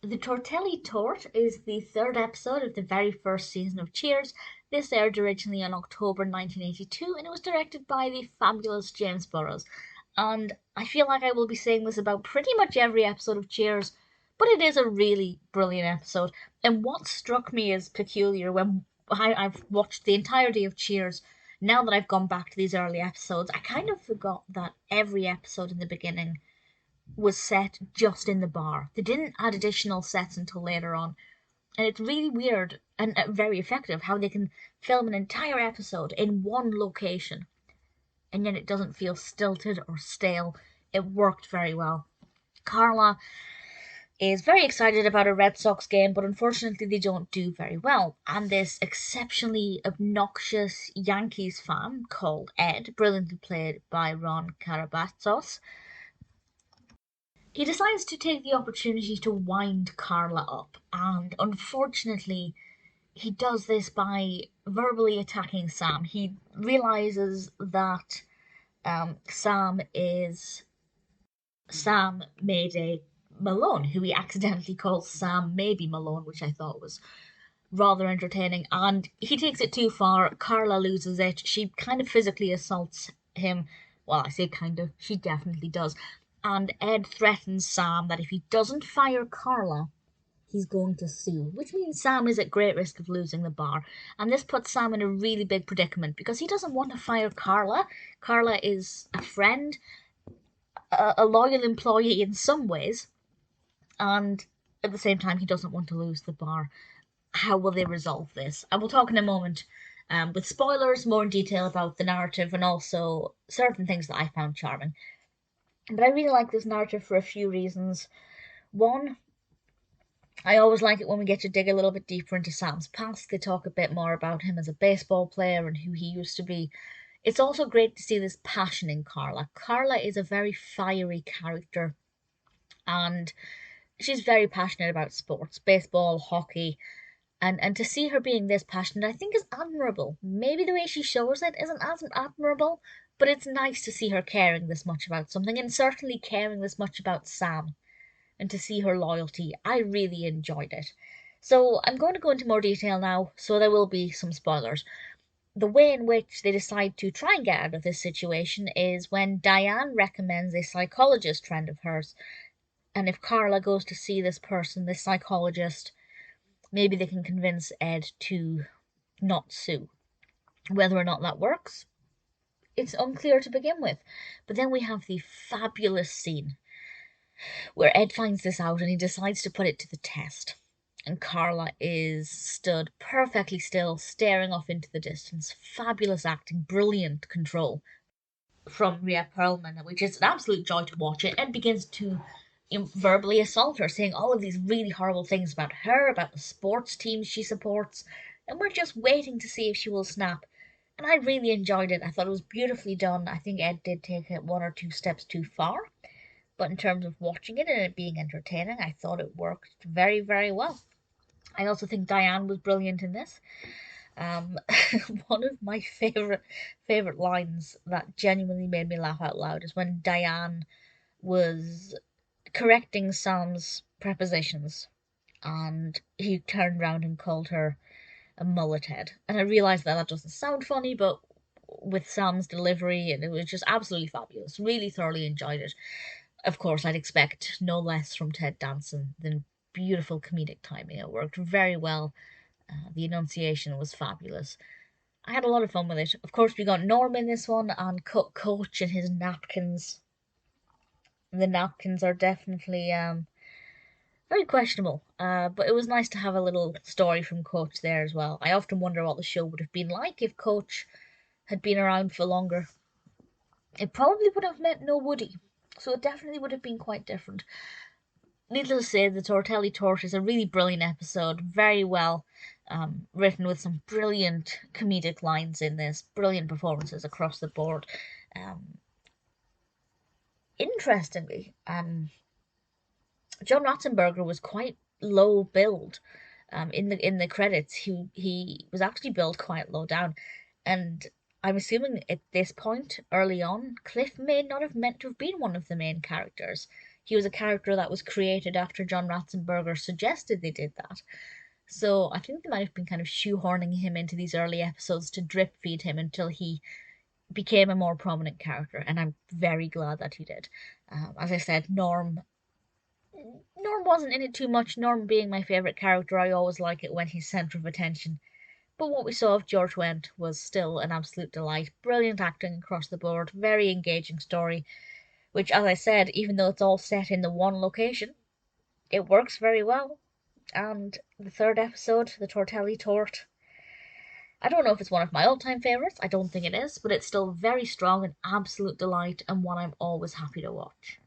The Tortelli Tort is the third episode of the very first season of Cheers. This aired originally in October 1982 and it was directed by the fabulous James Burrows. And I feel like I will be saying this about pretty much every episode of Cheers, but it is a really brilliant episode. And what struck me as peculiar when I've watched the entirety of Cheers, now that I've gone back to these early episodes, I kind of forgot that every episode in the beginning was set just in the bar. They didn't add additional sets until later on. And it's really weird and very effective how they can film an entire episode in one location and yet it doesn't feel stilted or stale. It worked very well. Carla is very excited about a Red Sox game, but unfortunately they don't do very well. And this exceptionally obnoxious Yankees fan called Ed, brilliantly played by Ron Karabatsos, he decides to take the opportunity to wind Carla up, and unfortunately, he does this by verbally attacking Sam. He realizes that Sam made a Malone, who he accidentally calls Sam Maybe Malone, which I thought was rather entertaining, and he takes it too far. Carla loses it. She kind of physically assaults him. Well, I say kind of, she definitely does. And Ed threatens Sam that if he doesn't fire Carla, he's going to sue, which means Sam is at great risk of losing the bar. And this puts Sam in a really big predicament because he doesn't want to fire Carla. Carla is a friend, a loyal employee in some ways, and at the same time, he doesn't want to lose the bar. How will they resolve this? I will talk in a moment with spoilers, more in detail about the narrative and also certain things that I found charming. But I really like this narrative for a few reasons. One, I always like it when we get to dig a little bit deeper into Sam's past. They talk a bit more about him as a baseball player and who he used to be. It's also great to see this passion in Carla. Carla is a very fiery character and she's very passionate about sports, baseball, hockey, and to see her being this passionate, I think is admirable. Maybe the way she shows it isn't as admirable, but it's nice to see her caring this much about something, and certainly caring this much about Sam, and to see her loyalty. I really enjoyed it. So I'm going to go into more detail now, so there will be some spoilers. The way in which they decide to try and get out of this situation is when Diane recommends a psychologist friend of hers, and if Carla goes to see this person, this psychologist, maybe they can convince Ed to not sue. Whether or not that works, it's unclear to begin with. But then we have the fabulous scene where Ed finds this out and he decides to put it to the test. And Carla is stood perfectly still, staring off into the distance. Fabulous acting, brilliant control from Rhea Perlman, which is an absolute joy to watch it. Ed begins to verbally assault her, saying all of these really horrible things about her, about the sports teams she supports, and we're just waiting to see if she will snap. And I really enjoyed it. I thought it was beautifully done. I think Ed did take it one or two steps too far, but in terms of watching it and it being entertaining, I thought it worked very, very well. I also think Diane was brilliant in this. One of my favorite lines that genuinely made me laugh out loud is when Diane was correcting Sam's prepositions, and he turned round and called her a mullet head. And I realised that that doesn't sound funny, but with Sam's delivery, and it was just absolutely fabulous. Really thoroughly enjoyed it. Of course, I'd expect no less from Ted Danson than beautiful comedic timing. It worked very well. The enunciation was fabulous. I had a lot of fun with it. Of course, we got Norm in this one, and Coach and his napkins. The napkins are definitely very questionable, but it was nice to have a little story from Coach there as well. I often wonder what the show would have been like if Coach had been around for longer. It probably would have meant no Woody, so it definitely would have been quite different. Needless to say, the Tortelli Tort is a really brilliant episode, very well written with some brilliant comedic lines in this, brilliant performances across the board. Interestingly, John Ratzenberger was quite low billed in the credits. He was actually billed quite low down, and I'm assuming at this point early on, Cliff may not have meant to have been one of the main characters. he was a character that was created after John Ratzenberger suggested they did that. So I think they might have been kind of shoehorning him into these early episodes to drip feed him until he became a more prominent character, and I'm very glad that he did. As I said, Norm wasn't in it too much. Norm being my favourite character, I always like it when he's centre of attention. But what we saw of George Wendt was still an absolute delight. Brilliant acting across the board, very engaging story, which, as I said, even though it's all set in the one location, it works very well. And the third episode, the Tortelli Tort, I don't know if it's one of my all-time favourites, I don't think it is, but it's still very strong, an absolute delight, and one I'm always happy to watch.